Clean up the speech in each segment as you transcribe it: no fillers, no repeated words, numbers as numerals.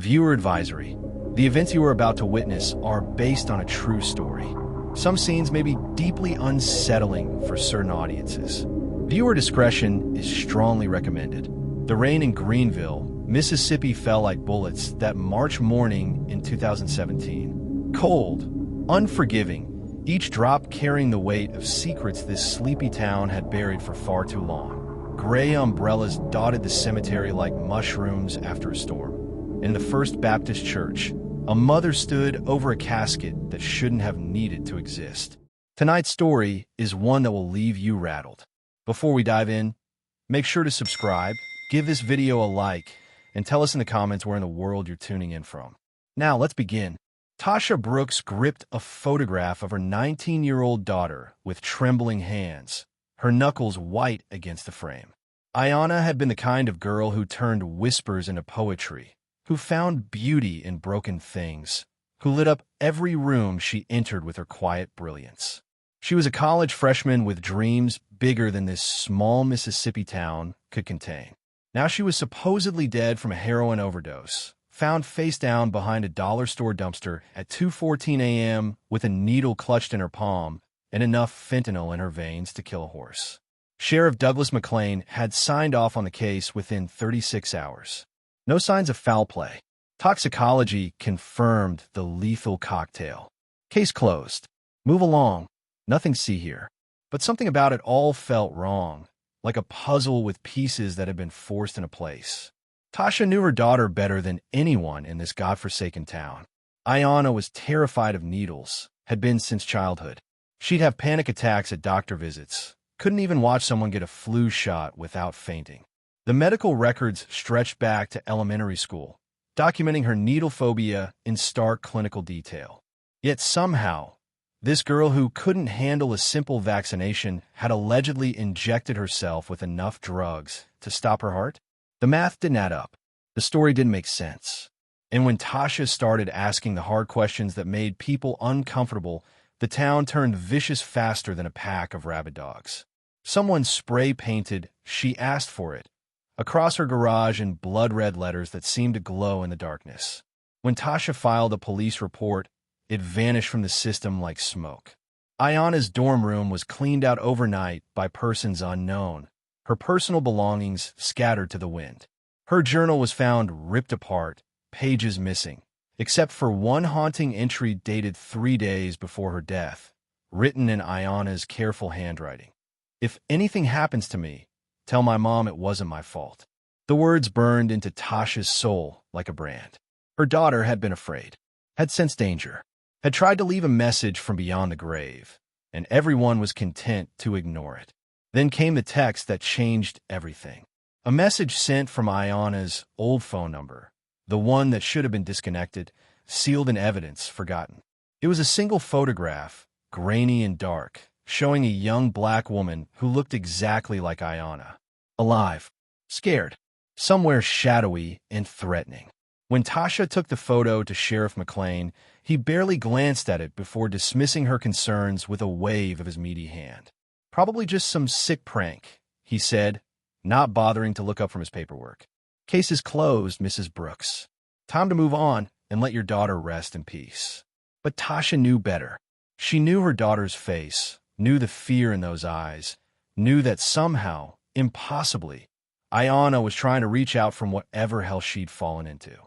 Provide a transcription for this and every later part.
Viewer advisory. The events you are about to witness are based on a true story. Some scenes may be deeply unsettling for certain audiences. Viewer discretion is strongly recommended. The rain in Greenville, Mississippi fell like bullets that March morning in 2017. Cold, unforgiving, each drop carrying the weight of secrets this sleepy town had buried for far too long. Gray umbrellas dotted the cemetery like mushrooms after a storm. In the First Baptist Church, a mother stood over a casket that shouldn't have needed to exist. Tonight's story is one that will leave you rattled. Before we dive in, make sure to subscribe, give this video a like, and tell us in the comments where in the world you're tuning in from. Now, let's begin. Tasha Brooks gripped a photograph of her 19-year-old daughter with trembling hands, her knuckles white against the frame. Ayanna had been the kind of girl who turned whispers into poetry, who found beauty in broken things, who lit up every room she entered with her quiet brilliance. She was a college freshman with dreams bigger than this small Mississippi town could contain. Now she was supposedly dead from a heroin overdose, found face down behind a dollar store dumpster at 2:14 a.m. with a needle clutched in her palm and enough fentanyl in her veins to kill a horse. Sheriff Douglas McLean had signed off on the case within 36 hours. No signs of foul play. Toxicology confirmed the lethal cocktail. Case closed. Move along. Nothing see here. But something about it all felt wrong, like a puzzle with pieces that had been forced into place. Tasha knew her daughter better than anyone in this godforsaken town. Ayanna was terrified of needles, had been since childhood. She'd have panic attacks at doctor visits, couldn't even watch someone get a flu shot without fainting. The medical records stretched back to elementary school, documenting her needle phobia in stark clinical detail. Yet somehow, this girl who couldn't handle a simple vaccination had allegedly injected herself with enough drugs to stop her heart. The math didn't add up. The story didn't make sense. And when Tasha started asking the hard questions that made people uncomfortable, the town turned vicious faster than a pack of rabid dogs. Someone spray-painted, "She asked for it," across her garage in blood-red letters that seemed to glow in the darkness. When Tasha filed a police report, it vanished from the system like smoke. Ayanna's dorm room was cleaned out overnight by persons unknown, her personal belongings scattered to the wind. Her journal was found ripped apart, pages missing, except for one haunting entry dated 3 days before her death, written in Ayanna's careful handwriting. "If anything happens to me, tell my mom it wasn't my fault." The words burned into Tasha's soul like a brand. Her daughter had been afraid, had sensed danger, had tried to leave a message from beyond the grave, and everyone was content to ignore it. Then came the text that changed everything. A message sent from Ayanna's old phone number, the one that should have been disconnected, sealed in evidence, forgotten. It was a single photograph, grainy and dark, showing a young black woman who looked exactly like Ayanna. Alive, scared, somewhere shadowy and threatening. When Tasha took the photo to Sheriff McLean, he barely glanced at it before dismissing her concerns with a wave of his meaty hand. "Probably just some sick prank," he said, not bothering to look up from his paperwork. "Case is closed, Mrs. Brooks. Time to move on and let your daughter rest in peace." But Tasha knew better. She knew her daughter's face, knew the fear in those eyes, knew that somehow, impossibly, Ayanna was trying to reach out from whatever hell she'd fallen into.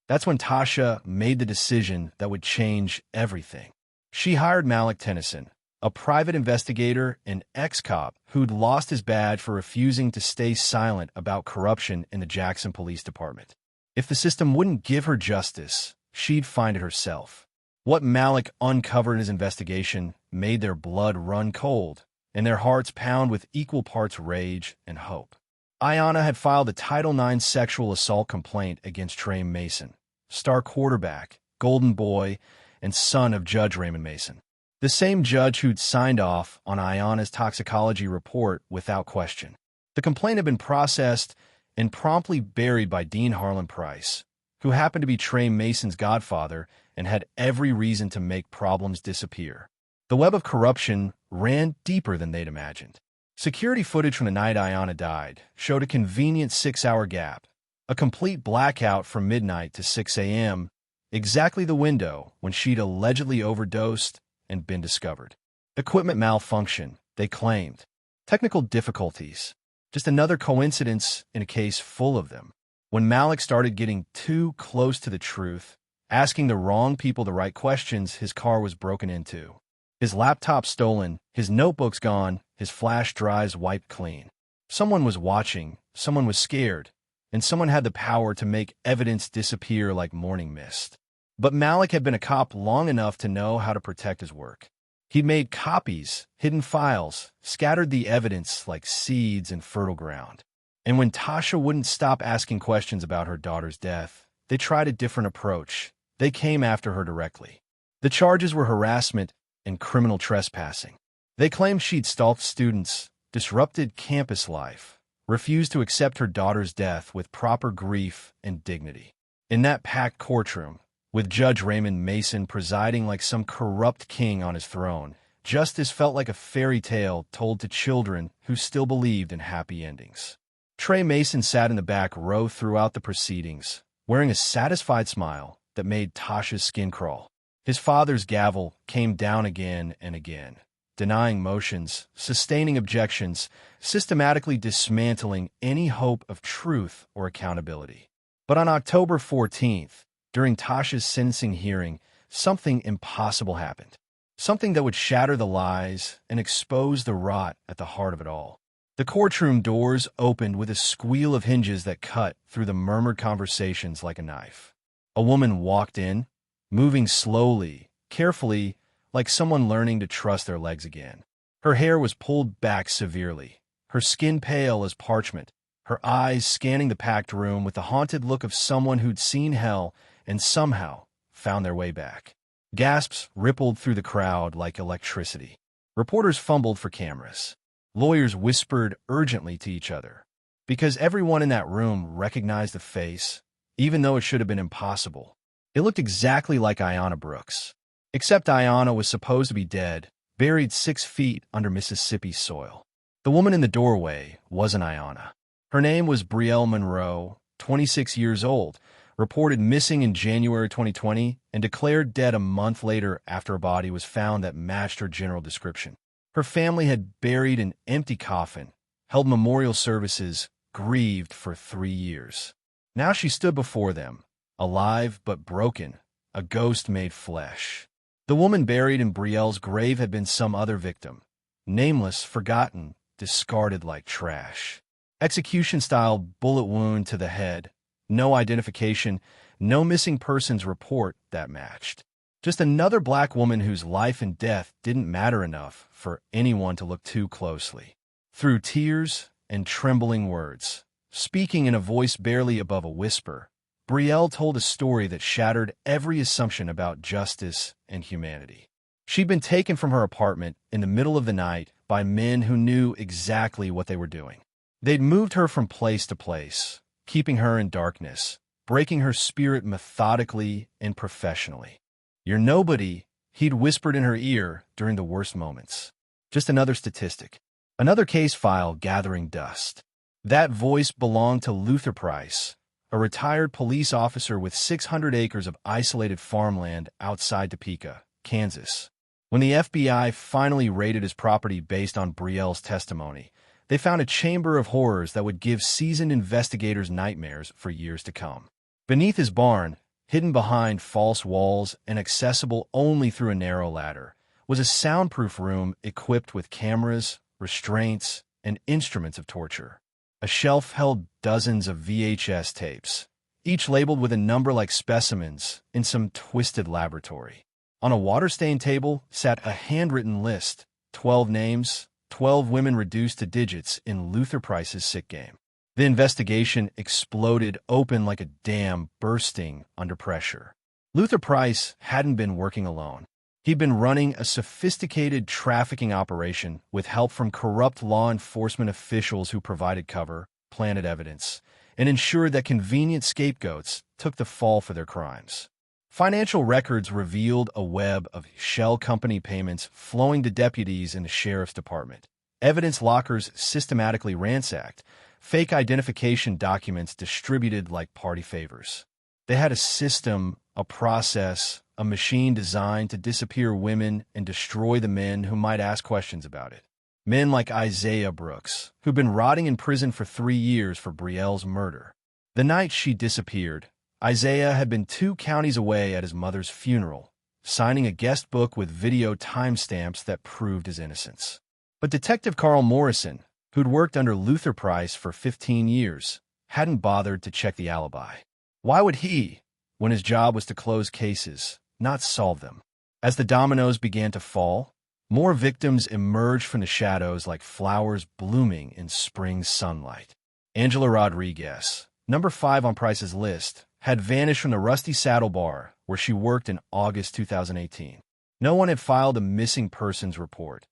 That's when Tasha made the decision that would change everything. She hired Malik Tennyson, a private investigator and ex-cop who'd lost his badge for refusing to stay silent about corruption in the Jackson Police Department. If the system wouldn't give her justice, she'd find it herself. What Malik uncovered in his investigation made their blood run cold and their hearts pound with equal parts rage and hope. Ayanna had filed a Title IX sexual assault complaint against Trey Mason, star quarterback, golden boy, and son of Judge Raymond Mason, the same judge who'd signed off on Ayanna's toxicology report without question. The complaint had been processed and promptly buried by Dean Harlan Price, who happened to be Trey Mason's godfather and had every reason to make problems disappear. The web of corruption ran deeper than they'd imagined. Security footage from the night Ayanna died showed a convenient 6-hour gap, A complete blackout from midnight to 6 a.m., exactly the window when she'd allegedly overdosed and been discovered. Equipment malfunction, they claimed. Technical difficulties. Just another coincidence in a case full of them. When Malik started getting too close to the truth, asking the wrong people the right questions, his car was broken into. His laptop stolen, his notebooks gone, his flash drives wiped clean. Someone was watching, someone was scared, and someone had the power to make evidence disappear like morning mist. But Malik had been a cop long enough to know how to protect his work. He'd made copies, hidden files, scattered the evidence like seeds in fertile ground. And when Tasha wouldn't stop asking questions about her daughter's death, they tried a different approach. They came after her directly. The charges were harassment and criminal trespassing. They claimed she'd stalked students, disrupted campus life, refused to accept her daughter's death with proper grief and dignity. In that packed courtroom, with Judge Raymond Mason presiding like some corrupt king on his throne, justice felt like a fairy tale told to children who still believed in happy endings. Trey Mason sat in the back row throughout the proceedings, wearing a satisfied smile that made Tasha's skin crawl. His father's gavel came down again and again, denying motions, sustaining objections, systematically dismantling any hope of truth or accountability. But on October 14th, during Tasha's sentencing hearing, something impossible happened. Something that would shatter the lies and expose the rot at the heart of it all. The courtroom doors opened with a squeal of hinges that cut through the murmured conversations like a knife. A woman walked in, moving slowly, carefully, like someone learning to trust their legs again. Her hair was pulled back severely, her skin pale as parchment, her eyes scanning the packed room with the haunted look of someone who'd seen hell and somehow found their way back. Gasps rippled through the crowd like electricity. Reporters fumbled for cameras. Lawyers whispered urgently to each other. Because everyone in that room recognized the face, even though it should have been impossible. It looked exactly like Ayanna Brooks. Except Ayanna was supposed to be dead, buried 6 feet under Mississippi soil. The woman in the doorway wasn't Ayanna. Her name was Brielle Monroe, 26 years old, reported missing in January 2020 and declared dead a month later after a body was found that matched her general description. Her family had buried an empty coffin, held memorial services, grieved for 3 years. Now she stood before them, alive but broken, a ghost made flesh. The woman buried in Brielle's grave had been some other victim, nameless, forgotten, discarded like trash. Execution-style bullet wound to the head, no identification, no missing persons report that matched. Just another black woman whose life and death didn't matter enough for anyone to look too closely. Through tears and trembling words, speaking in a voice barely above a whisper, Brielle told a story that shattered every assumption about justice and humanity. She'd been taken from her apartment in the middle of the night by men who knew exactly what they were doing. They'd moved her from place to place, keeping her in darkness, breaking her spirit methodically and professionally. "You're nobody," he'd whispered in her ear during the worst moments. Just another statistic. Another case file gathering dust. That voice belonged to Luther Price, a retired police officer with 600 acres of isolated farmland outside Topeka, Kansas. When the FBI finally raided his property based on Brielle's testimony, they found a chamber of horrors that would give seasoned investigators nightmares for years to come. Beneath his barn, hidden behind false walls and accessible only through a narrow ladder, was a soundproof room equipped with cameras, restraints, and instruments of torture. A shelf held dozens of VHS tapes, each labeled with a number like specimens in some twisted laboratory. On a water-stained table sat a handwritten list, 12 names, 12 women reduced to digits in Luther Price's sick game. The investigation exploded open like a dam bursting under pressure. Luther Price hadn't been working alone. He'd been running a sophisticated trafficking operation with help from corrupt law enforcement officials who provided cover, planted evidence, and ensured that convenient scapegoats took the fall for their crimes. Financial records revealed a web of shell company payments flowing to deputies in the sheriff's department. Evidence lockers systematically ransacked, fake identification documents distributed like party favors. They had a system, a process, a machine designed to disappear women and destroy the men who might ask questions about it. Men like Ayanna Brooks, who'd been rotting in prison for 3 years for Brielle's murder. The night she disappeared, Ayanna had been 2 counties away at his mother's funeral, signing a guest book with video timestamps that proved his innocence. But Detective Carl Morrison, who'd worked under Luther Price for 15 years, hadn't bothered to check the alibi. Why would he, when his job was to close cases, not solve them? As the dominoes began to fall, more victims emerged from the shadows like flowers blooming in spring sunlight. Angela Rodriguez, number 5 on Price's list, had vanished from the Rusty Saddle Bar where she worked in August 2018. No one had filed a missing persons report.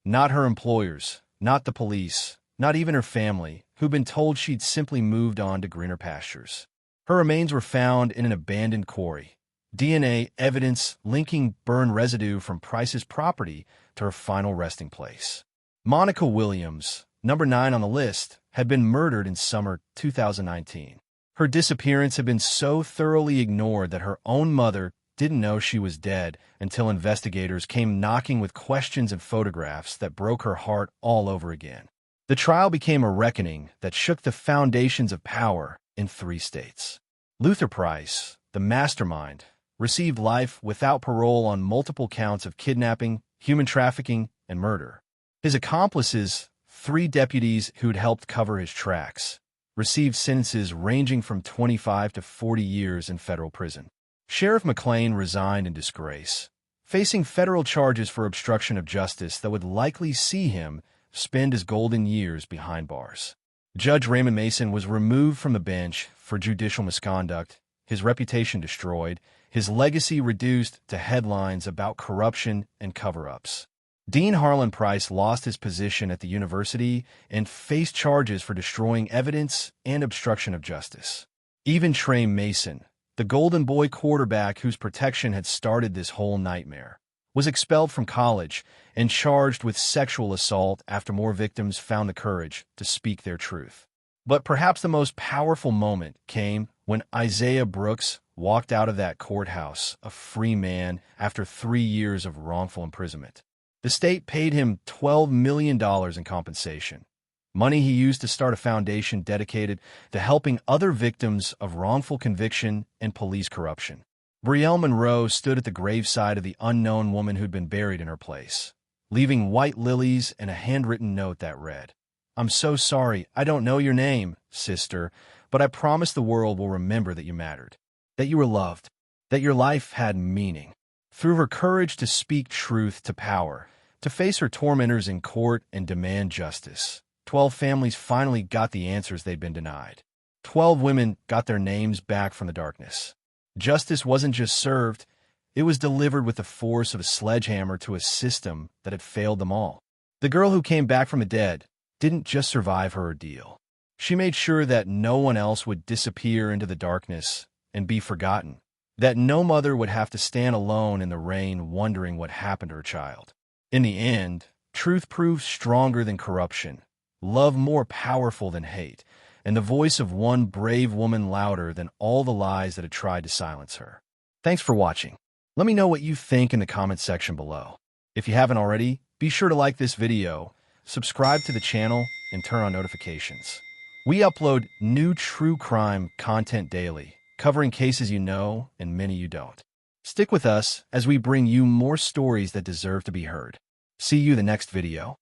Not her employers, not the police, not even her family, who'd been told she'd simply moved on to greener pastures. Her remains were found in an abandoned quarry. DNA evidence linking burn residue from Price's property to her final resting place. Monica Williams, number 9 on the list, had been murdered in summer 2019. Her disappearance had been so thoroughly ignored that her own mother didn't know she was dead until investigators came knocking with questions and photographs that broke her heart all over again. The trial became a reckoning that shook the foundations of power in 3 states. Luther Price, the mastermind, received life without parole on multiple counts of kidnapping, human trafficking, and murder. His accomplices, 3 deputies who'd helped cover his tracks, received sentences ranging from 25 to 40 years in federal prison. Sheriff McLean resigned in disgrace, facing federal charges for obstruction of justice that would likely see him spend his golden years behind bars. Judge Raymond Mason was removed from the bench for judicial misconduct, his reputation destroyed, his legacy reduced to headlines about corruption and cover-ups. Dean Harlan Price lost his position at the university and faced charges for destroying evidence and obstruction of justice. Even Trey Mason, the Golden Boy quarterback whose protection had started this whole nightmare, was expelled from college and charged with sexual assault after more victims found the courage to speak their truth. But perhaps the most powerful moment came when Ayanna Brooks walked out of that courthouse a free man after 3 years of wrongful imprisonment. The state paid him $12 million in compensation, money he used to start a foundation dedicated to helping other victims of wrongful conviction and police corruption. Brielle Monroe stood at the graveside of the unknown woman who'd been buried in her place, leaving white lilies and a handwritten note that read, "I'm so sorry, I don't know your name, sister, but I promise the world will remember that you mattered, that you were loved, that your life had meaning." Through her courage to speak truth to power, to face her tormentors in court and demand justice, 12 families finally got the answers they'd been denied. 12 women got their names back from the darkness. Justice wasn't just served, it was delivered with the force of a sledgehammer to a system that had failed them all. The girl who came back from the dead didn't just survive her ordeal. She made sure that no one else would disappear into the darkness and be forgotten, that no mother would have to stand alone in the rain wondering what happened to her child. In the end, truth proved stronger than corruption, love more powerful than hate, and the voice of one brave woman louder than all the lies that had tried to silence her. Thanks for watching. Let me know what you think in the comments section below. If you haven't already, be sure to like this video, subscribe to the channel, and turn on notifications. We upload new true crime content daily, covering cases you know and many you don't. Stick with us as we bring you more stories that deserve to be heard. See you in the next video.